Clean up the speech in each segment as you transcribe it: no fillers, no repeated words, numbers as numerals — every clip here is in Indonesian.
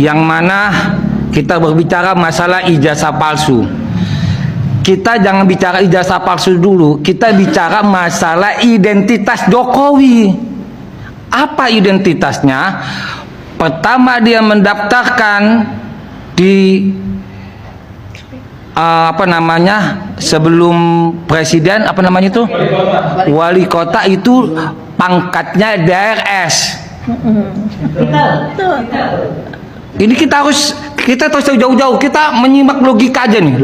yang mana kita berbicara masalah ijazah palsu. Kita jangan bicara ijazah palsu dulu, kita bicara masalah identitas Jokowi. Apa identitasnya? Pertama, dia mendaftarkan di sebelum presiden, wali kota itu pangkatnya DRS. Ini kita terus jauh-jauh kita menyimak logika aja nih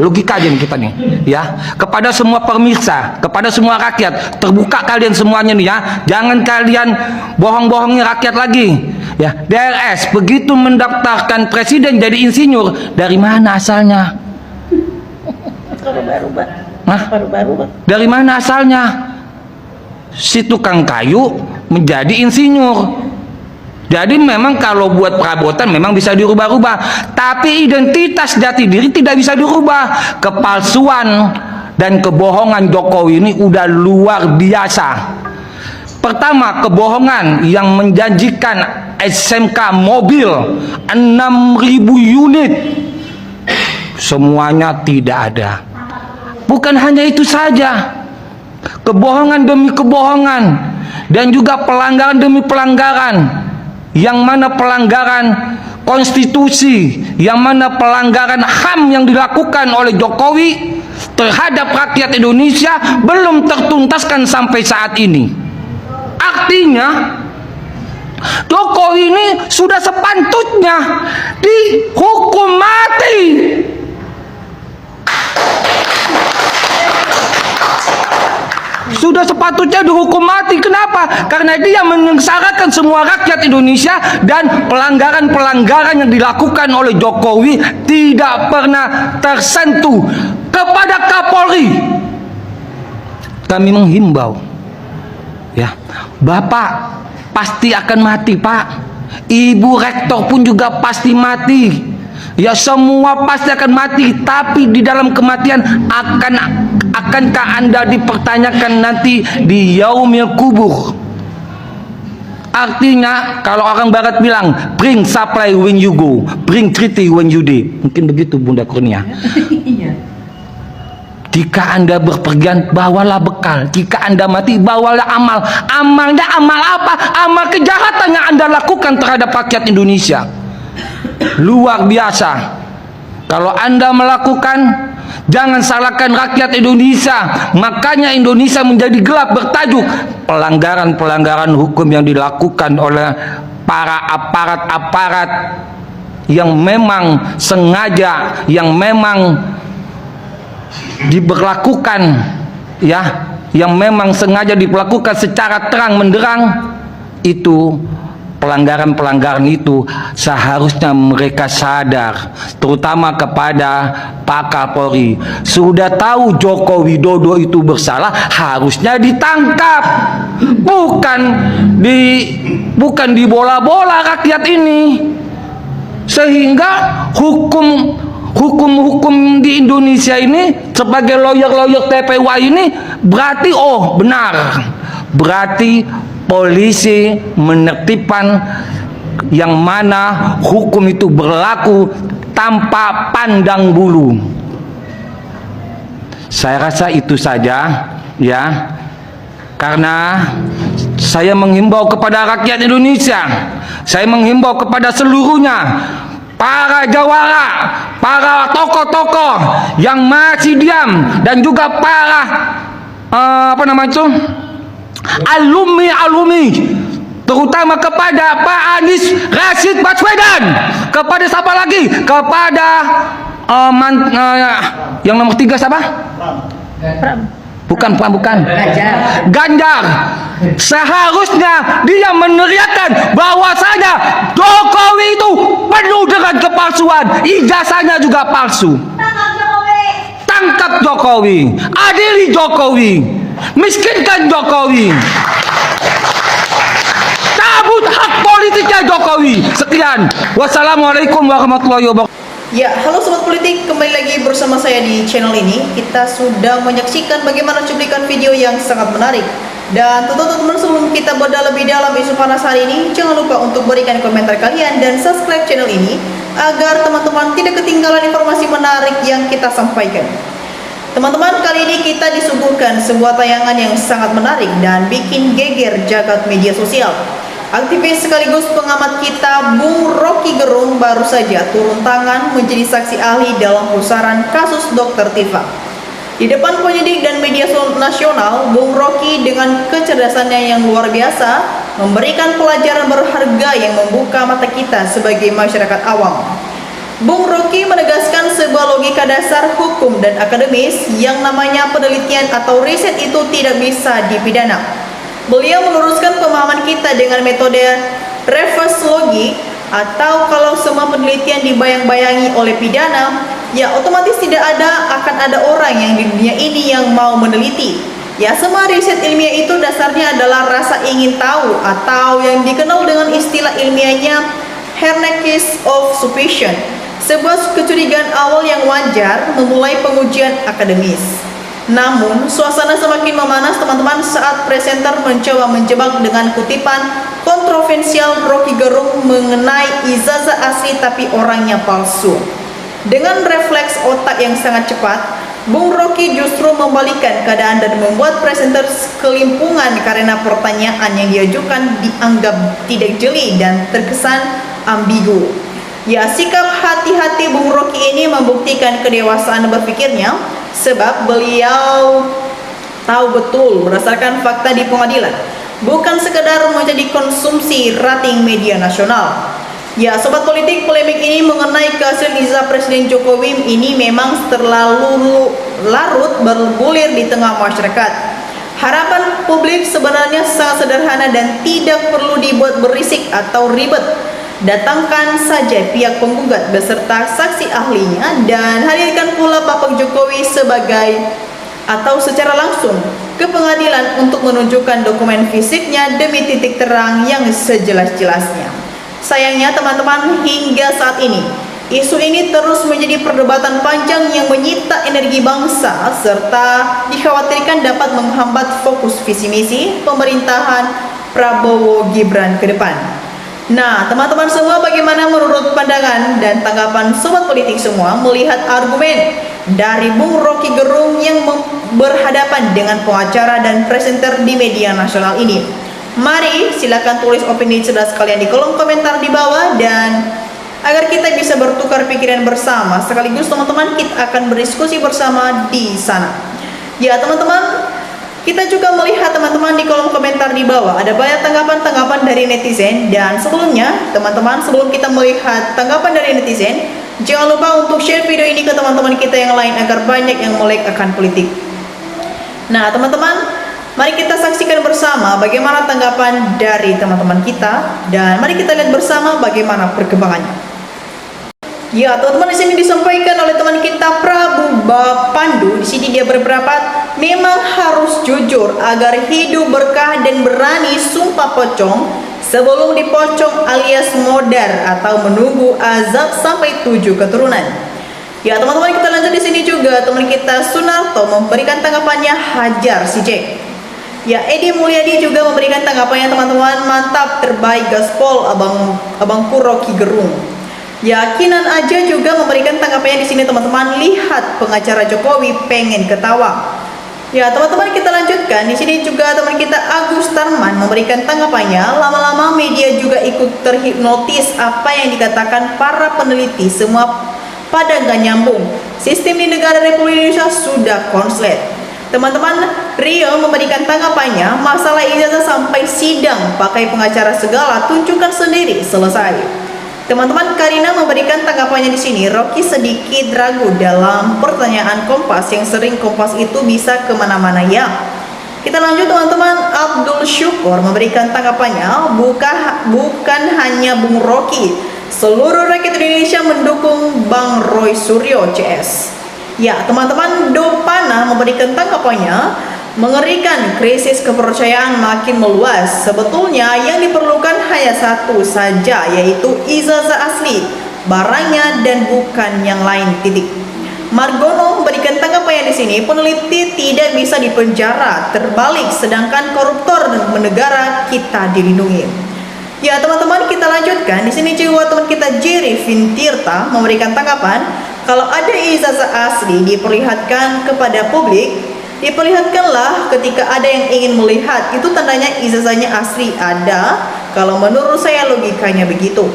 kita nih ya, kepada semua pemirsa, kepada semua rakyat, terbuka kalian semuanya nih ya, jangan kalian bohong-bohongin rakyat lagi ya. DRS begitu mendaftarkan presiden jadi insinyur, dari mana asalnya? Dari mana asalnya? Si tukang kayu menjadi insinyur. Jadi memang kalau buat perabotan memang bisa dirubah-rubah, tapi identitas jati diri tidak bisa dirubah. Kepalsuan dan kebohongan Jokowi ini udah luar biasa. Pertama, kebohongan yang menjanjikan SMK mobil 6.000 unit, semuanya tidak ada. Bukan hanya itu saja, kebohongan demi kebohongan dan juga pelanggaran demi pelanggaran, yang mana pelanggaran konstitusi, yang mana pelanggaran HAM yang dilakukan oleh Jokowi terhadap rakyat Indonesia belum tertuntaskan sampai saat ini. Artinya Jokowi ini sudah sepantutnya dihukum mati. Sudah sepatutnya dihukum mati. Kenapa? Karena dia menyengsarakan semua rakyat Indonesia, dan pelanggaran-pelanggaran yang dilakukan oleh Jokowi tidak pernah tersentuh. Kepada Kapolri kami menghimbau ya, Bapak pasti akan mati, Pak. Ibu rektor pun juga pasti mati. Ya, semua pasti akan mati, tapi di dalam kematian akankah Anda dipertanyakan nanti di yaumil kubur? Artinya kalau orang barat bilang bring supply when you go, bring treaty when you die. Mungkin begitu Bunda Kurnia. Jika Anda berpergian, bawalah bekal. Jika Anda mati, bawalah amal. Amalnya amal apa? Amal kejahatan yang Anda lakukan terhadap rakyat Indonesia. Luar biasa. Kalau Anda melakukan, jangan salahkan rakyat Indonesia. Makanya Indonesia menjadi gelap, bertajuk pelanggaran-pelanggaran hukum yang dilakukan oleh para aparat-aparat yang memang sengaja, yang memang diberlakukan ya, yang memang sengaja diberlakukan secara terang menderang. Itu pelanggaran-pelanggaran itu seharusnya mereka sadar, terutama kepada Pak Kapolri. Sudah tahu Joko Widodo itu bersalah, harusnya ditangkap, bukan dibola-bola rakyat ini, sehingga hukum di Indonesia ini sebagai lawyer TPW ini berarti benar, berarti polisi menertibkan yang mana hukum itu berlaku tanpa pandang bulu. Saya rasa itu saja ya, karena saya menghimbau kepada rakyat Indonesia, saya menghimbau kepada seluruhnya, para jawara, para tokoh-tokoh yang masih diam, dan juga para alumni, terutama kepada Pak Anies Rashid Baswedan, kepada siapa lagi? Kepada yang nomor 3 siapa? Bukan. Ganjar. Seharusnya dia meneriakkan bahwasanya Jokowi itu penuh dengan kepalsuan, ijazahnya juga palsu. Tangkap Jokowi, adili Jokowi, miskinkan Jokowi, cabut hak politiknya Jokowi. Sekian, wassalamualaikum warahmatullahi wabarakatuh. Ya, halo Sobat Politik, kembali lagi bersama saya di channel ini. Kita sudah menyaksikan bagaimana cuplikan video yang sangat menarik Dan tentu teman-teman, sebelum kita bedah lebih dalam isu panas hari ini, jangan lupa untuk berikan komentar kalian dan subscribe channel ini agar teman-teman tidak ketinggalan informasi menarik yang kita sampaikan. Teman-teman, kali ini kita disuguhkan sebuah tayangan yang sangat menarik dan bikin geger jagat media sosial. Aktivis sekaligus pengamat kita, Bung Rocky Gerung, baru saja turun tangan menjadi saksi ahli dalam pusaran kasus Dr. Tifa. Di depan penyidik dan media nasional, Bung Rocky dengan kecerdasannya yang luar biasa memberikan pelajaran berharga yang membuka mata kita sebagai masyarakat awam. Bung Rocky menegaskan sebuah logika dasar hukum dan akademis yang namanya penelitian atau riset itu tidak bisa dipidana. Beliau meluruskan pemahaman kita dengan metode reverse logic, atau kalau semua penelitian dibayang-bayangi oleh pidana, ya otomatis tidak akan ada orang yang di dunia ini yang mau meneliti. Ya, semua riset ilmiah itu dasarnya adalah rasa ingin tahu atau yang dikenal dengan istilah ilmiahnya harness of suspicion, sebuah kecurigaan awal yang wajar memulai pengujian akademis. Namun, suasana semakin memanas teman-teman saat presenter mencoba menjebak dengan kutipan kontroversial Rocky Gerung mengenai ijazah asli tapi orangnya palsu. Dengan refleks otak yang sangat cepat, Bung Rocky justru membalikkan keadaan dan membuat presenter kelimpungan karena pertanyaan yang diajukan dianggap tidak jeli dan terkesan ambigu. Ya, sikap hati-hati Bung Rocky ini membuktikan kedewasaan berpikirnya, sebab beliau tahu betul berdasarkan fakta di pengadilan, bukan sekedar menjadi konsumsi rating media nasional. Ya, sobat politik, polemik ini mengenai kasus ijazah Presiden Jokowi ini memang terlalu larut bergulir di tengah masyarakat. Harapan publik sebenarnya sangat sederhana dan tidak perlu dibuat berisik atau ribet. Datangkan saja pihak penggugat beserta saksi ahlinya dan hadirkan pula Bapak Jokowi secara langsung ke pengadilan untuk menunjukkan dokumen fisiknya demi titik terang yang sejelas-jelasnya. Sayangnya teman-teman, hingga saat ini isu ini terus menjadi perdebatan panjang yang menyita energi bangsa serta dikhawatirkan dapat menghambat fokus visi misi pemerintahan Prabowo Gibran ke depan. Nah, teman-teman semua, bagaimana menurut pandangan dan tanggapan sobat politik semua melihat argumen dari Bung Rocky Gerung yang berhadapan dengan pengacara dan presenter di media nasional ini? Mari silakan tulis opini cerdas kalian di kolom komentar di bawah, dan agar kita bisa bertukar pikiran bersama sekaligus teman-teman kita akan berdiskusi bersama di sana. Ya teman-teman, kita juga melihat teman-teman di kolom komentar di bawah ada banyak tanggapan-tanggapan dari netizen, dan sebelumnya teman-teman, sebelum kita melihat tanggapan dari netizen, jangan lupa untuk share video ini ke teman-teman kita yang lain agar banyak yang melek akan politik. Nah teman-teman, mari kita saksikan bersama bagaimana tanggapan dari teman-teman kita, dan mari kita lihat bersama bagaimana perkembangannya. Ya teman-teman, di sini disampaikan oleh teman kita Prabu Pandu. Di sini dia berpendapat memang harus jujur agar hidup berkah dan berani sumpah pocong sebelum dipocong alias modar atau menunggu azab sampai 7 keturunan. Ya teman-teman, kita lanjut. Di sini juga teman kita Sunarto memberikan tanggapannya hajar si Jack. Ya, Edi Mulyadi juga memberikan tanggapannya teman-teman, mantap, terbaik gaspol abangku Rocky Gerung. Yakinan aja juga memberikan tanggapannya di sini teman-teman, lihat pengacara Jokowi pengen ketawa. Ya teman-teman, kita lanjutkan. Di sini juga teman kita Agus Tarman memberikan tanggapannya, lama-lama media juga ikut terhipnotis apa yang dikatakan para peneliti, semua pada nggak nyambung. Sistem di negara Republik Indonesia sudah konslet. Teman-teman, Rio memberikan tanggapannya, masalah ijazah sampai sidang pakai pengacara segala, tunjukkan sendiri, selesai. Teman-teman, Karina memberikan tanggapannya di sini, Rocky sedikit ragu dalam pertanyaan Kompas yang sering Kompas itu bisa kemana-mana ya. Kita lanjut teman-teman, Abdul Syukur memberikan tanggapannya, bukan hanya Bung Rocky, seluruh rakyat Indonesia mendukung Bang Roy Suryo CS. Ya teman-teman, Dopana memberikan tanggapannya, mengerikan, krisis kepercayaan makin meluas. Sebetulnya yang diperlukan hanya satu saja, yaitu ijazah asli, barangnya dan bukan yang lain, titik. Margono memberikan tanggapan tanggapannya di sini, peneliti tidak bisa dipenjara, terbalik sedangkan koruptor dan negara kita dilindungi. Ya teman-teman, kita lanjutkan. Di sini juga teman kita Jerry Fintirta memberikan tanggapan kalau ada ijazah asli diperlihatkan kepada publik, diperlihatkanlah ketika ada yang ingin melihat, itu tandanya ijazahnya asli ada. Kalau menurut saya logikanya begitu.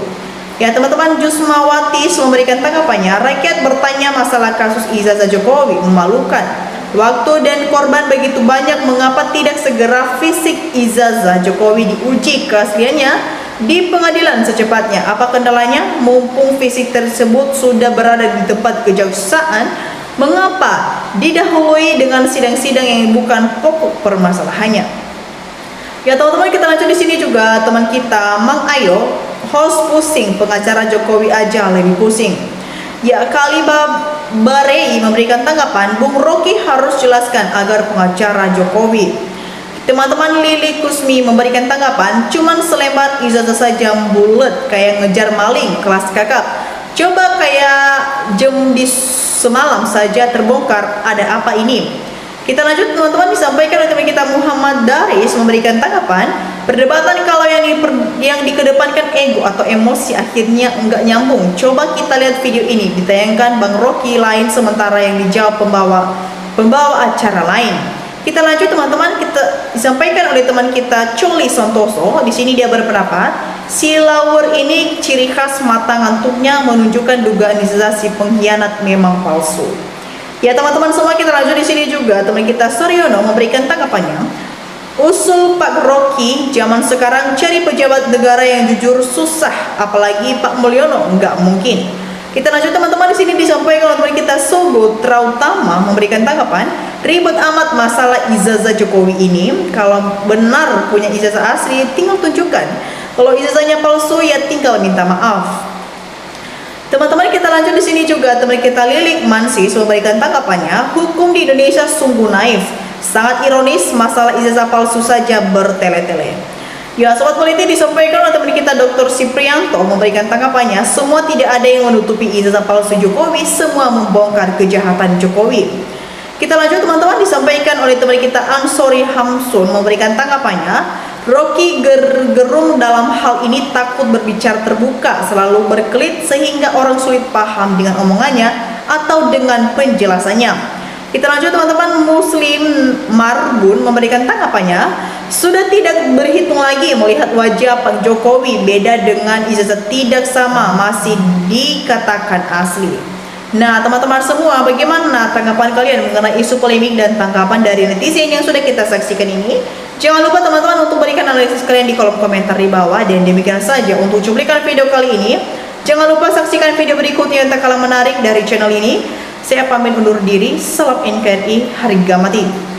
Ya teman-teman, Jusmawati memberikan tanggapannya, rakyat bertanya masalah kasus ijazah Jokowi memalukan. Waktu dan korban begitu banyak, mengapa tidak segera fisik ijazah Jokowi diuji keasliannya di pengadilan secepatnya? Apa kendalanya? Mumpung fisik tersebut sudah berada di tempat kejaksaan, mengapa didahului dengan sidang-sidang yang bukan pokok permasalahannya? Ya teman-teman, kita lanjut di sini juga teman kita Mang Ayo, host pusing, pengacara Jokowi aja lebih pusing. Ya, Kalibab Barei memberikan tanggapan, Bung Rocky harus jelaskan agar pengacara Jokowi. Teman-teman Lili Kusmi memberikan tanggapan, cuman selembar ijazah saja bulet kayak ngejar maling kelas kakap. Coba kayak jam di semalam saja terbongkar, ada apa ini? Kita lanjut teman-teman, disampaikan oleh teman kita Muhammad Daris memberikan tanggapan, perdebatan kalau yang dikedepankan ego atau emosi akhirnya enggak nyambung. Coba kita lihat video ini, ditayangkan Bang Rocky lain sementara yang dijawab pembawa acara lain. Kita lanjut teman-teman, kita disampaikan oleh teman kita Choli Santoso. Di sini dia berpendapat, si Lawer ini ciri khas mata ngantuknya menunjukkan dugaan ijazah pengkhianat memang palsu. Ya teman-teman semua, kita lanjut di sini juga teman kita Suryono memberikan tanggapannya. Usul Pak Rocky zaman sekarang cari pejabat negara yang jujur susah, apalagi Pak Mulyono nggak mungkin. Kita lanjut teman-teman, di sini disampaikan oleh teman kita Sogo Trautama memberikan tanggapan, ribet amat masalah ijazah Jokowi ini. Kalau benar punya ijazah asli tinggal tunjukkan. Kalau ijazahnya palsu ya tinggal minta maaf. Teman-teman, kita lanjut di sini juga teman kita Lilik Mansis memberikan tanggapannya, hukum di Indonesia sungguh naif, sangat ironis, masalah ijazah palsu saja bertele-tele. Ya sobat politik, disampaikan oleh teman kita Dr. Siprianto memberikan tanggapannya, semua tidak ada yang menutupi ijazah palsu Jokowi, semua membongkar kejahatan Jokowi. Kita lanjut teman-teman, disampaikan oleh teman kita Ansori Hamsun memberikan tanggapannya, Rocky gerung dalam hal ini takut berbicara terbuka, selalu berkelit sehingga orang sulit paham dengan omongannya atau dengan penjelasannya. Kita lanjut teman-teman, Muslim Marbun memberikan tanggapannya, sudah tidak berhitung lagi melihat wajah Pak Jokowi, beda dengan ijazah tidak sama, masih dikatakan asli. Nah teman-teman semua, bagaimana tanggapan kalian mengenai isu polemik dan tanggapan dari netizen yang sudah kita saksikan ini? Jangan lupa teman-teman untuk berikan analisis kalian di kolom komentar di bawah. Dan demikian saja untuk cuplikan video kali ini. Jangan lupa saksikan video berikutnya yang tak kalah menarik dari channel ini. Saya pamit undur diri. Salam NKRI, harga mati.